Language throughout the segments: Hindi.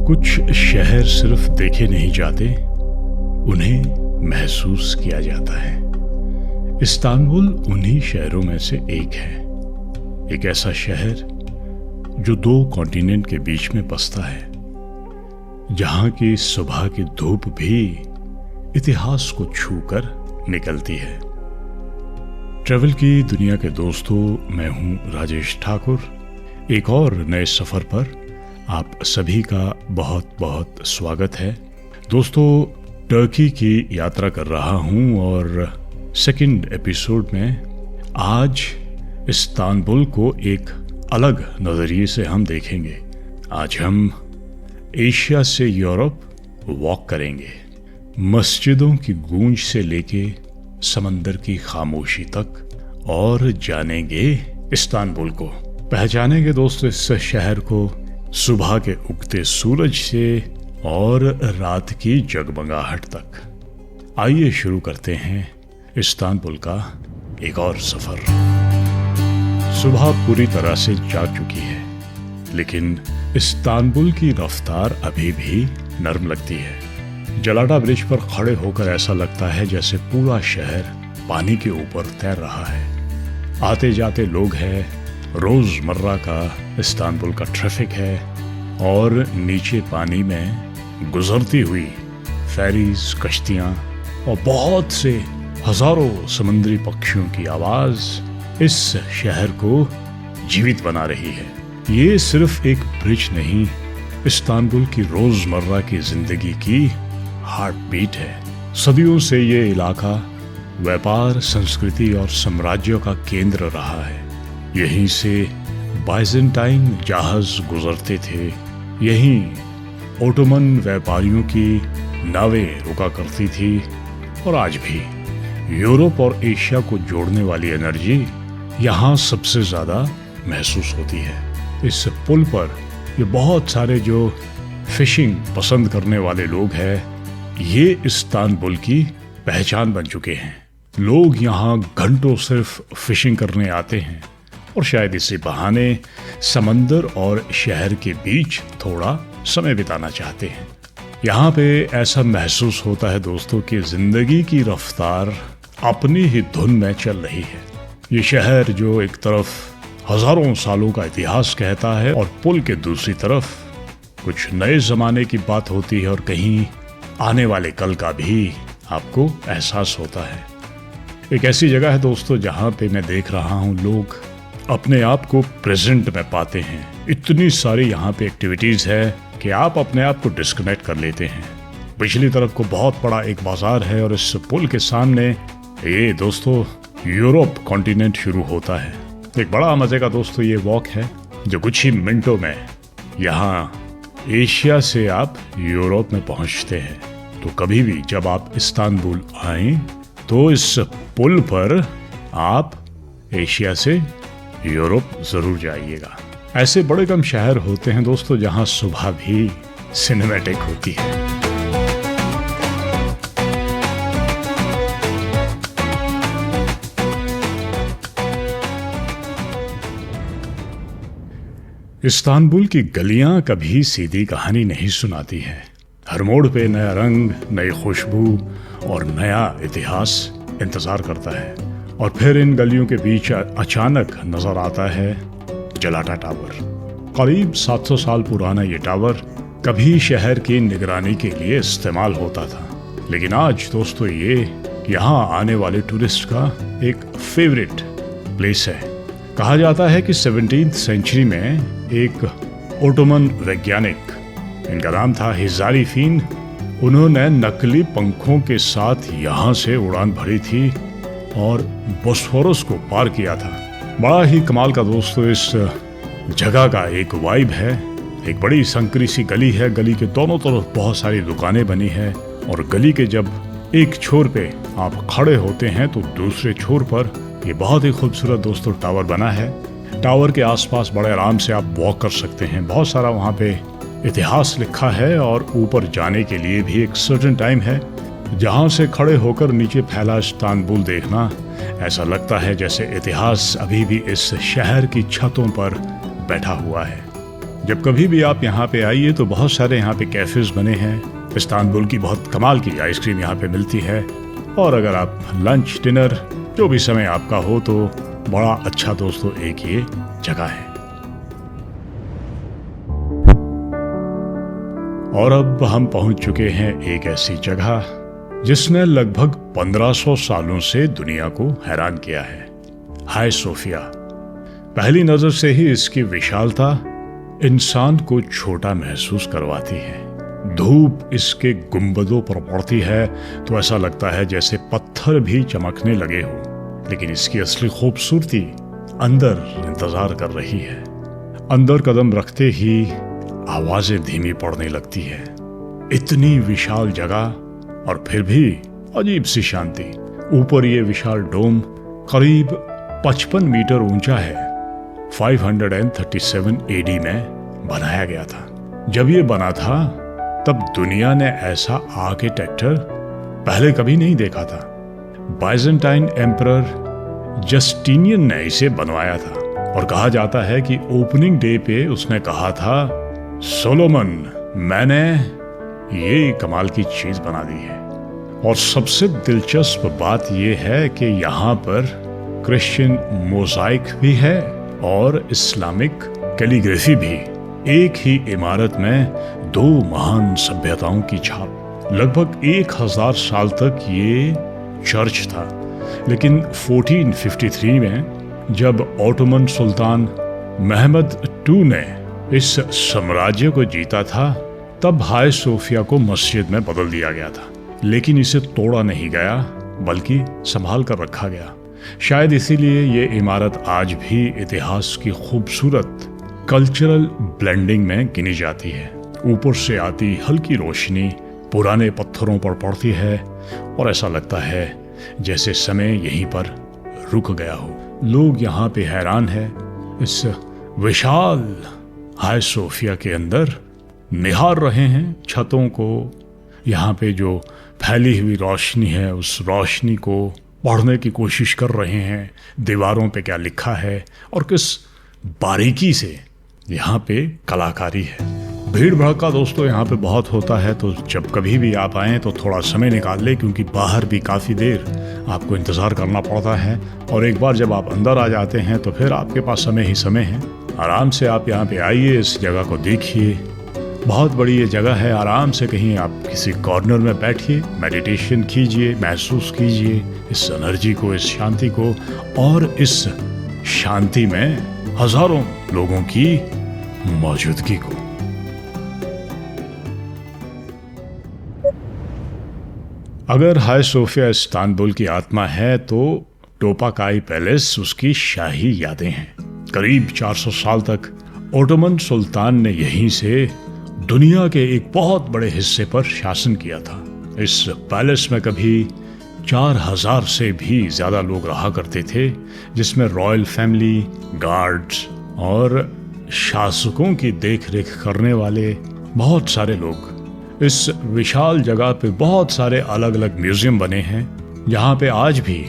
कुछ शहर सिर्फ देखे नहीं जाते, उन्हें महसूस किया जाता है। इस्तांबुल उन्हीं शहरों में से एक है। एक ऐसा शहर जो दो कॉन्टिनेंट के बीच में बसता है, जहां की सुबह की धूप भी इतिहास को छूकर निकलती है। ट्रैवल की दुनिया के दोस्तों, मैं हूं राजेश ठाकुर। एक और नए सफर पर आप सभी का बहुत बहुत स्वागत है। दोस्तों, टर्की की यात्रा कर रहा हूं और सेकंड एपिसोड में आज इस्तांबुल को एक अलग नजरिए से हम देखेंगे। आज हम एशिया से यूरोप वॉक करेंगे, मस्जिदों की गूंज से लेके समंदर की खामोशी तक, और जानेंगे इस्तांबुल को, पहचानेंगे दोस्तों इस शहर को सुबह के उगते सूरज से और रात की जगमगाहट तक। आइए शुरू करते हैं इस्तांबुल का एक और सफर। सुबह पूरी तरह से जाग चुकी है, लेकिन इस्तांबुल की रफ्तार अभी भी नरम लगती है। जलाटा ब्रिज पर खड़े होकर ऐसा लगता है जैसे पूरा शहर पानी के ऊपर तैर रहा है। आते जाते लोग हैं, रोजमर्रा का इस्तांबुल का ट्रैफिक है, और नीचे पानी में गुजरती हुई फेरीज, कश्तियां और बहुत से हजारों समुद्री पक्षियों की आवाज इस शहर को जीवित बना रही है। ये सिर्फ एक ब्रिज नहीं, इस्तांबुल की रोजमर्रा की जिंदगी की हार्ट बीट है। सदियों से ये इलाका व्यापार, संस्कृति और साम्राज्यों का केंद्र रहा है। यहीं से बाइजेंटाइन जहाज गुजरते थे, यहीं ओटोमन व्यापारियों की नावें रुका करती थी, और आज भी यूरोप और एशिया को जोड़ने वाली एनर्जी यहाँ सबसे ज्यादा महसूस होती है। इस पुल पर ये बहुत सारे जो फिशिंग पसंद करने वाले लोग हैं, ये इस्तांबुल की पहचान बन चुके हैं। लोग यहाँ घंटों सिर्फ फिशिंग करने आते हैं, और शायद इसी बहाने समंदर और शहर के बीच थोड़ा समय बिताना चाहते हैं। यहाँ पे ऐसा महसूस होता है दोस्तों कि जिंदगी की रफ्तार अपनी ही धुन में चल रही है। ये शहर जो एक तरफ हजारों सालों का इतिहास कहता है, और पुल के दूसरी तरफ कुछ नए जमाने की बात होती है, और कहीं आने वाले कल का भी आपको एहसास होता है। एक ऐसी जगह है दोस्तों जहाँ पे मैं देख रहा हूँ लोग अपने आप को प्रेजेंट में पाते हैं। इतनी सारी यहाँ पे एक्टिविटीज है कि आप अपने आप को डिस्कनेक्ट कर लेते हैं। पिछली तरफ को बहुत बड़ा एक बाजार है, और इस पुल के सामने ये दोस्तों यूरोप कॉन्टिनेंट शुरू होता है। एक बड़ा मजे का दोस्तों ये वॉक है, जो कुछ ही मिनटों में यहाँ एशिया से आप यूरोप में पहुंचते हैं। तो कभी भी जब आप इस्तांबुल आए तो इस पुल पर आप एशिया से यूरोप जरूर जाइएगा। ऐसे बड़े कम शहर होते हैं दोस्तों जहां सुबह भी सिनेमैटिक होती है। इस्तांबुल की गलियां कभी सीधी कहानी नहीं सुनाती है। हर मोड़ पे नया रंग, नई खुशबू और नया इतिहास इंतजार करता है। और फिर इन गलियों के बीच अचानक नजर आता है जलाटा टावर। करीब 700 साल पुराना ये टावर कभी शहर की निगरानी के लिए इस्तेमाल होता था, लेकिन आज दोस्तों ये यहाँ आने वाले टूरिस्ट का एक फेवरेट प्लेस है। कहा जाता है कि 17वीं सेंचुरी में एक ओटोमन वैज्ञानिक, इनका नाम था हिजारी फीन, उन्होंने नकली पंखों के साथ यहाँ से उड़ान भरी थी और बोस्फोरस को पार किया था। बड़ा ही कमाल का दोस्तों इस जगह का एक वाइब है। एक बड़ी संकरी सी गली है, गली के दोनों तरफ बहुत सारी दुकानें बनी है, और गली के जब एक छोर पे आप खड़े होते हैं तो दूसरे छोर पर ये बहुत ही खूबसूरत दोस्तों टावर बना है। टावर के आसपास बड़े आराम से आप वॉक कर सकते हैं। बहुत सारा वहाँ पे इतिहास लिखा है, और ऊपर जाने के लिए भी एक सर्टेन टाइम है, जहां से खड़े होकर नीचे फैला इस्तांबुल देखना ऐसा लगता है जैसे इतिहास अभी भी इस शहर की छतों पर बैठा हुआ है। जब कभी भी आप यहाँ पे आइए तो बहुत सारे यहाँ पे कैफेज बने हैं। इस्तांबुल की बहुत कमाल की आइसक्रीम यहाँ पे मिलती है। और अगर आप लंच डिनर जो भी समय आपका हो तो बड़ा अच्छा दोस्तों एक ये जगह है। और अब हम पहुंच चुके हैं एक ऐसी जगह जिसने लगभग 1500 सालों से दुनिया को हैरान किया है, हाया सोफिया। पहली नजर से ही इसकी विशालता इंसान को छोटा महसूस करवाती है। धूप इसके गुंबदों पर पड़ती है तो ऐसा लगता है जैसे पत्थर भी चमकने लगे हो, लेकिन इसकी असली खूबसूरती अंदर इंतजार कर रही है। अंदर कदम रखते ही आवाजें धीमी पड़ने लगती है। इतनी विशाल जगह और फिर भी अजीब सी शांति। ऊपर ये विशाल डोम करीब 55 मीटर ऊंचा है। 537 AD में बनाया गया था। जब ये बना था तब दुनिया ने ऐसा आर्किटेक्चर पहले कभी नहीं देखा था। बाइजेंटाइन एम्परर जस्टिनियन ने इसे बनवाया था और कहा जाता है कि ओपनिंग डे पे उसने कहा था, सोलोमन, मैंने ये कमाल की चीज बना दी है। और सबसे दिलचस्प बात यह है कि यहाँ पर क्रिश्चियन मोज़ाइक भी है और इस्लामिक कैलीग्राफी भी। एक ही इमारत में दो महान सभ्यताओं की छाप। लगभग 1000 साल तक ये चर्च था, लेकिन 1453 में जब ओटोमन सुल्तान महमद II ने इस साम्राज्य को जीता था तब हाया सोफिया को मस्जिद में बदल दिया गया था। लेकिन इसे तोड़ा नहीं गया बल्कि संभाल कर रखा गया। शायद इसीलिए ये इमारत आज भी इतिहास की खूबसूरत कल्चरल ब्लेंडिंग में गिनी जाती है। ऊपर से आती हल्की रोशनी पुराने पत्थरों पर पड़ती है और ऐसा लगता है जैसे समय यहीं पर रुक गया हो। लोग यहाँ पे हैरान है इस विशाल हाया सोफिया के अंदर, निहार रहे हैं छतों को। यहाँ पे जो फैली हुई रोशनी है उस रोशनी को पढ़ने की कोशिश कर रहे हैं। दीवारों पे क्या लिखा है और किस बारीकी से यहाँ पे कलाकारी है। भीड़ भड़का दोस्तों यहाँ पे बहुत होता है, तो जब कभी भी आप आएँ तो थोड़ा समय निकाल लें, क्योंकि बाहर भी काफ़ी देर आपको इंतज़ार करना पड़ता है। और एक बार जब आप अंदर आ जाते हैं तो फिर आपके पास समय ही समय है। आराम से आप यहाँ पे आइए, इस जगह को देखिए। बहुत बड़ी ये जगह है। आराम से कहीं आप किसी कॉर्नर में बैठिए, मेडिटेशन कीजिए, महसूस कीजिए इस एनर्जी को, इस शांति को। और इस शांति में हजारों लोगों की मौजूदगी को। अगर हाया सोफिया इस्तांबुल की आत्मा है तो टोपाकाई पैलेस उसकी शाही यादें हैं। करीब 400 साल तक ओटोमन सुल्तान ने यहीं से दुनिया के एक बहुत बड़े हिस्से पर शासन किया था। इस पैलेस में कभी 4000 से भी ज्यादा लोग रहा करते थे, जिसमें रॉयल फैमिली, गार्ड्स और शासकों की देखरेख करने वाले बहुत सारे लोग। इस विशाल जगह पे बहुत सारे अलग अलग म्यूजियम बने हैं, जहाँ पे आज भी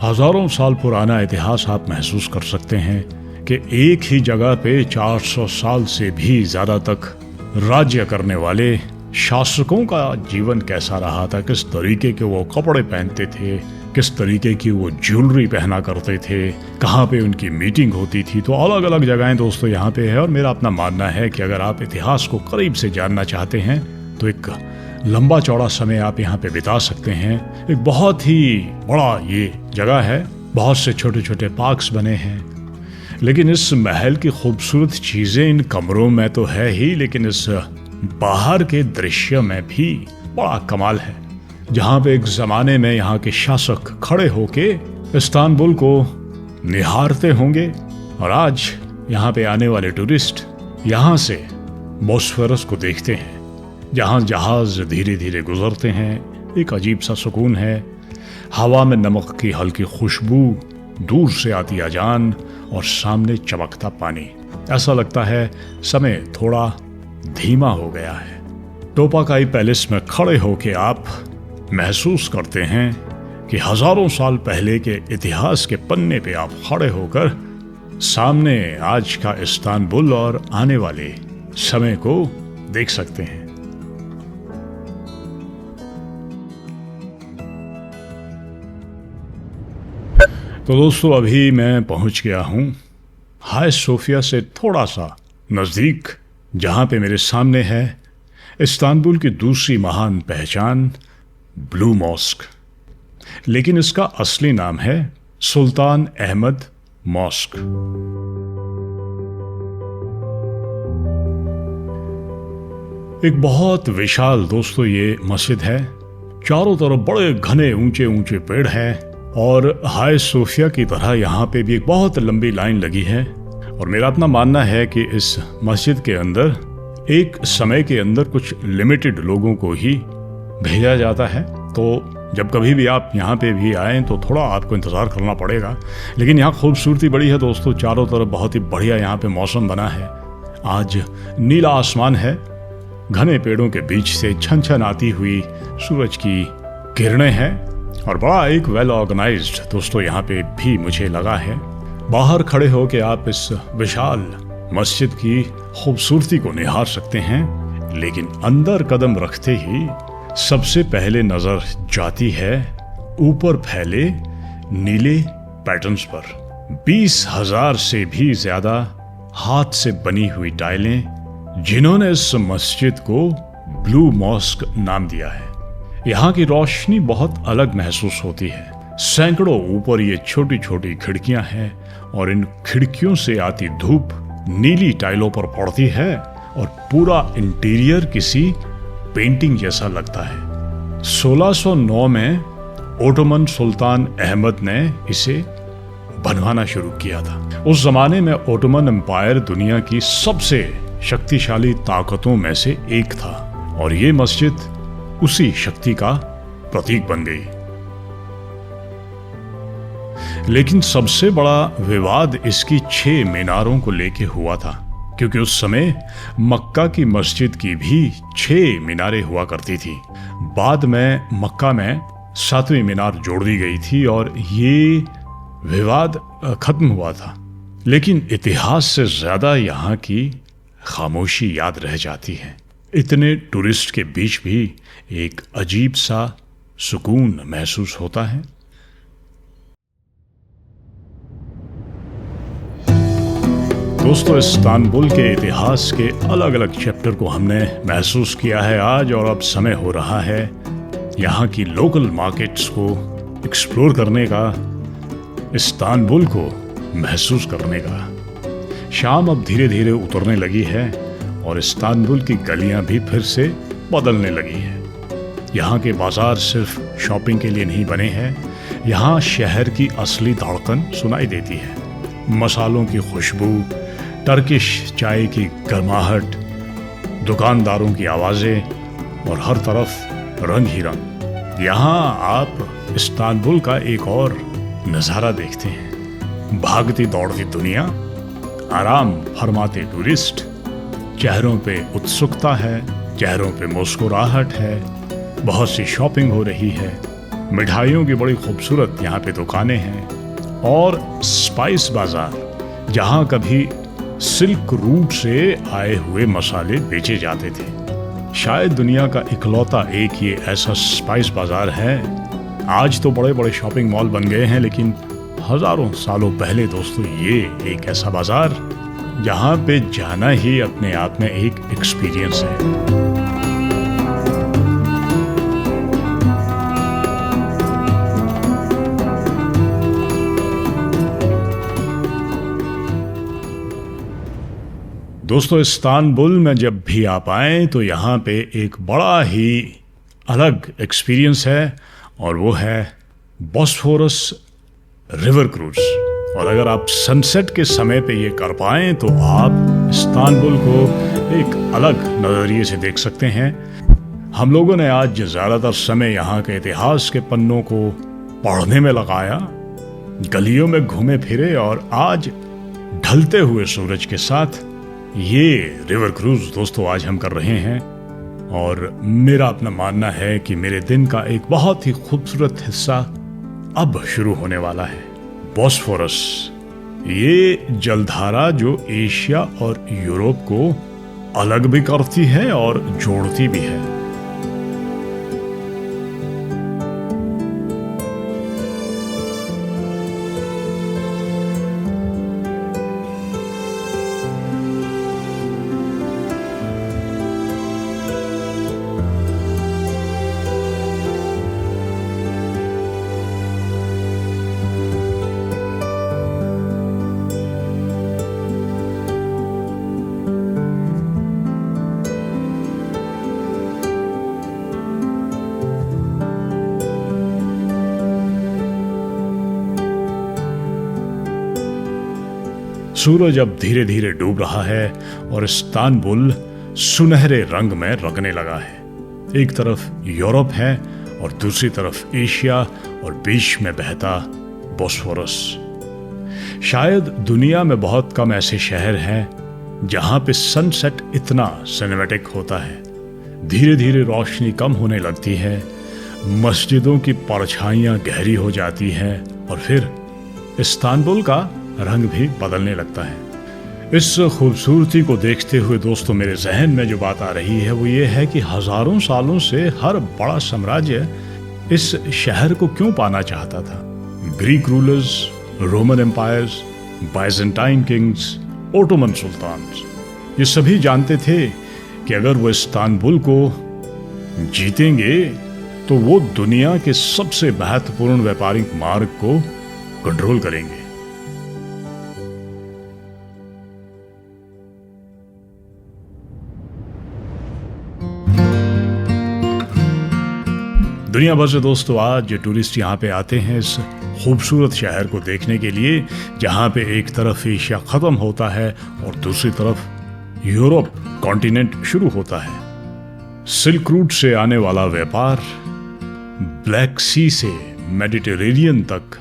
हजारों साल पुराना इतिहास आप महसूस कर सकते हैं कि एक ही जगह पे 400 साल से भी ज्यादा तक राज्य करने वाले शासकों का जीवन कैसा रहा था, किस तरीके के वो कपड़े पहनते थे, किस तरीके की वो ज्वेलरी पहना करते थे, कहाँ पे उनकी मीटिंग होती थी। तो अलग अलग जगहें दोस्तों यहाँ पे है। और मेरा अपना मानना है कि अगर आप इतिहास को करीब से जानना चाहते हैं तो एक लंबा चौड़ा समय आप यहाँ पे बिता सकते हैं। एक बहुत ही बड़ा ये जगह है, बहुत से छोटे छोटे पार्क्स बने हैं। लेकिन इस महल की खूबसूरत चीजें इन कमरों में तो है ही, लेकिन इस बाहर के दृश्य में भी बड़ा कमाल है, जहाँ पे एक जमाने में यहाँ के शासक खड़े होके इस्तांबुल को निहारते होंगे। और आज यहाँ पे आने वाले टूरिस्ट यहाँ से बोस्फोरस को देखते हैं, जहाँ जहाज धीरे धीरे गुजरते हैं। एक अजीब सा सुकून है। हवा में नमक की हल्की खुशबू, दूर से आती अजान और सामने चमकता पानी। ऐसा लगता है समय थोड़ा धीमा हो गया है। टोपाकाई पैलेस में खड़े होके आप महसूस करते हैं कि हजारों साल पहले के इतिहास के पन्ने पे आप खड़े होकर सामने आज का इस्तांबुल और आने वाले समय को देख सकते हैं। तो दोस्तों, अभी मैं पहुंच गया हूं हाया सोफिया से थोड़ा सा नज़दीक, जहां पे मेरे सामने है इस्तांबुल की दूसरी महान पहचान ब्लू मॉस्क। लेकिन इसका असली नाम है सुल्तान अहमद मॉस्क। एक बहुत विशाल दोस्तों ये मस्जिद है। चारों तरफ बड़े घने ऊंचे ऊंचे पेड़ हैं और हाया सोफिया की तरह यहाँ पे भी एक बहुत लंबी लाइन लगी है। और मेरा अपना मानना है कि इस मस्जिद के अंदर एक समय के अंदर कुछ लिमिटेड लोगों को ही भेजा जाता है। तो जब कभी भी आप यहाँ पे भी आएँ तो थोड़ा आपको इंतज़ार करना पड़ेगा। लेकिन यहाँ खूबसूरती बड़ी है दोस्तों, चारों तरफ बहुत ही बढ़िया यहाँ पे मौसम बना है। आज नीला आसमान है, घने पेड़ों के बीच से छन छन आती हुई सूरज की किरणें हैं और बड़ा एक वेल ऑर्गेनाइज्ड दोस्तों यहाँ पे भी मुझे लगा है। बाहर खड़े होकर आप इस विशाल मस्जिद की खूबसूरती को निहार सकते हैं, लेकिन अंदर कदम रखते ही सबसे पहले नजर जाती है ऊपर फैले नीले पैटर्न्स पर। 20,000 से भी ज्यादा हाथ से बनी हुई टाइलें, जिन्होंने इस मस्जिद को ब्लू मॉस्क नाम दिया है। यहाँ की रोशनी बहुत अलग महसूस होती है। सैकड़ों ऊपर ये छोटी छोटी खिड़कियां हैं और इन खिड़कियों से आती धूप नीली टाइलों पर पड़ती है और पूरा इंटीरियर किसी पेंटिंग जैसा लगता है। 1609 में ओटोमन सुल्तान अहमद ने इसे बनवाना शुरू किया था। उस जमाने में ओटोमन एम्पायर दुनिया की सबसे शक्तिशाली ताकतों में से एक था और ये मस्जिद उसी शक्ति का प्रतीक बन गई। लेकिन सबसे बड़ा विवाद इसकी 6 मीनारों को लेके हुआ था, क्योंकि उस समय मक्का की मस्जिद की भी 6 मीनारें हुआ करती थी। बाद में मक्का में 7वीं मीनार जोड़ दी गई थी और ये विवाद खत्म हुआ था। लेकिन इतिहास से ज्यादा यहाँ की खामोशी याद रह जाती है। इतने टूरिस्ट के बीच भी एक अजीब सा सुकून महसूस होता है। दोस्तों, इस्तांबुल के इतिहास के अलग अलग चैप्टर को हमने महसूस किया है आज, और अब समय हो रहा है यहाँ की लोकल मार्केट्स को एक्सप्लोर करने का, इस्तांबुल को महसूस करने का। शाम अब धीरे धीरे उतरने लगी है और इस्तांबुल की गलियां भी फिर से बदलने लगी हैं। यहाँ के बाजार सिर्फ शॉपिंग के लिए नहीं बने हैं, यहाँ शहर की असली धड़कन सुनाई देती है। मसालों की खुशबू, टर्किश चाय की गर्माहट, दुकानदारों की आवाज़ें और हर तरफ रंग ही रंग। यहाँ आप इस्तांबुल का एक और नज़ारा देखते हैं। भागती दौड़ती दुनिया, आराम फरमाते टूरिस्ट, चेहरों पे उत्सुकता है, चेहरों पे मुस्कुराहट है, बहुत सी शॉपिंग हो रही है, मिठाइयों की बड़ी खूबसूरत यहाँ पे दुकानें हैं और स्पाइस बाजार, जहाँ कभी सिल्क रूट से आए हुए मसाले बेचे जाते थे। शायद दुनिया का इकलौता एक ये ऐसा स्पाइस बाजार है। आज तो बड़े बड़े शॉपिंग मॉल बन गए हैं, लेकिन हजारों सालों पहले दोस्तों ये एक ऐसा बाजार जहाँ पे जाना ही अपने आप में एक एक्सपीरियंस है। दोस्तों, इस्तांबुल में जब भी आप आएँ तो यहाँ पे एक बड़ा ही अलग एक्सपीरियंस है और वो है बॉस्फोरस रिवर क्रूज। और अगर आप सनसेट के समय पे ये कर पाएँ तो आप इस्तांबुल को एक अलग नज़रिए से देख सकते हैं। हम लोगों ने आज ज़्यादातर समय यहाँ के इतिहास के पन्नों को पढ़ने में लगाया, गलियों में घूमे फिरे और आज ढलते हुए सूरज के साथ ये रिवर क्रूज दोस्तों आज हम कर रहे हैं। और मेरा अपना मानना है कि मेरे दिन का एक बहुत ही खूबसूरत हिस्सा अब शुरू होने वाला है। बॉस्फोरस ये जलधारा जो एशिया और यूरोप को अलग भी करती है और जोड़ती भी है। सूरज अब धीरे धीरे डूब रहा है और इस्तांबुल सुनहरे रंग में रंगने लगा है। एक तरफ यूरोप है और दूसरी तरफ एशिया और बीच में बहता बोस्फोरस। शायद दुनिया में बहुत कम ऐसे शहर हैं जहां पे सनसेट इतना सिनेमैटिक होता है। धीरे धीरे रोशनी कम होने लगती है, मस्जिदों की परछाइयां गहरी हो जाती हैं और फिर इस्तांबुल का रंग भी बदलने लगता है। इस खूबसूरती को देखते हुए दोस्तों मेरे जहन में जो बात आ रही है वो ये है कि हजारों सालों से हर बड़ा साम्राज्य इस शहर को क्यों पाना चाहता था। Greek rulers, Roman empires, Byzantine kings, Ottoman sultans, ये सभी जानते थे कि अगर वो इस्तांबुल को जीतेंगे तो वो दुनिया के सबसे महत्वपूर्ण व्यापारिक मार्ग को कंट्रोल करेंगे। दुनिया भर से दोस्तों आज टूरिस्ट यहाँ पे आते हैं इस खूबसूरत शहर को देखने के लिए, जहाँ पे एक तरफ एशिया खत्म होता है और दूसरी तरफ यूरोप कॉन्टिनेंट शुरू होता है। सिल्क रूट से आने वाला व्यापार, ब्लैक सी से मेडिटेरेनियन तक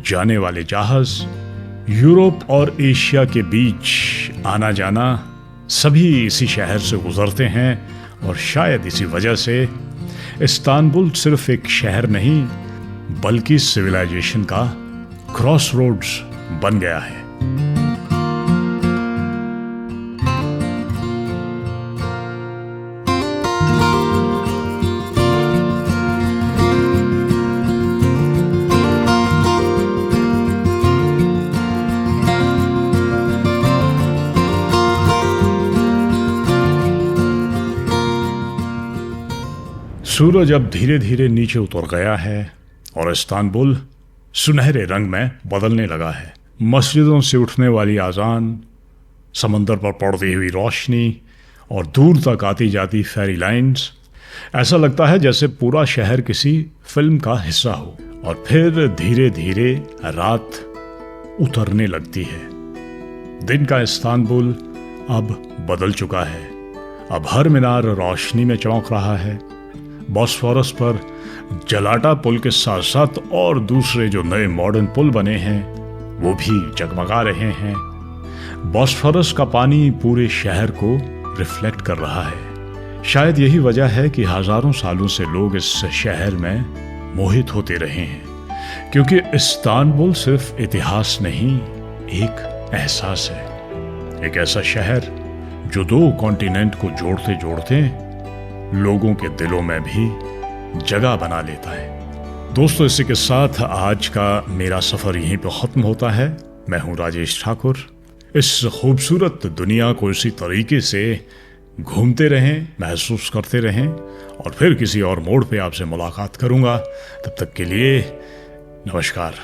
जाने वाले जहाज, यूरोप और एशिया के बीच आना जाना, सभी इसी शहर से गुजरते हैं और शायद इसी वजह से इस्तांबुल सिर्फ एक शहर नहीं बल्कि सिविलाइजेशन का क्रॉसरोड्स बन गया है। सूरज अब धीरे धीरे नीचे उतर गया है और इस्तांबुल सुनहरे रंग में बदलने लगा है। मस्जिदों से उठने वाली आजान, समंदर पर पड़ती हुई रोशनी और दूर तक आती जाती फेरी लाइन्स, ऐसा लगता है जैसे पूरा शहर किसी फिल्म का हिस्सा हो। और फिर धीरे धीरे रात उतरने लगती है। दिन का इस्तांबुल अब बदल चुका है। अब हर मीनार रोशनी में चमक रहा है। बॉस्फोरस पर जलाटा पुल के साथ साथ और दूसरे जो नए मॉडर्न पुल बने हैं वो भी जगमगा रहे हैं। बॉस्फोरस का पानी पूरे शहर को रिफ्लेक्ट कर रहा है। शायद यही वजह है कि हजारों सालों से लोग इस शहर में मोहित होते रहे हैं, क्योंकि इस्तांबुल सिर्फ इतिहास नहीं, एक एहसास है। एक ऐसा शहर जो दो कॉन्टिनेंट को जोड़ते जोड़ते लोगों के दिलों में भी जगह बना लेता है। दोस्तों इसी के साथ आज का मेरा सफर यहीं पर खत्म होता है। मैं हूं राजेश ठाकुर। इस खूबसूरत दुनिया को इसी तरीके से घूमते रहें, महसूस करते रहें और फिर किसी और मोड़ पे आपसे मुलाकात करूंगा। तब तक के लिए नमस्कार।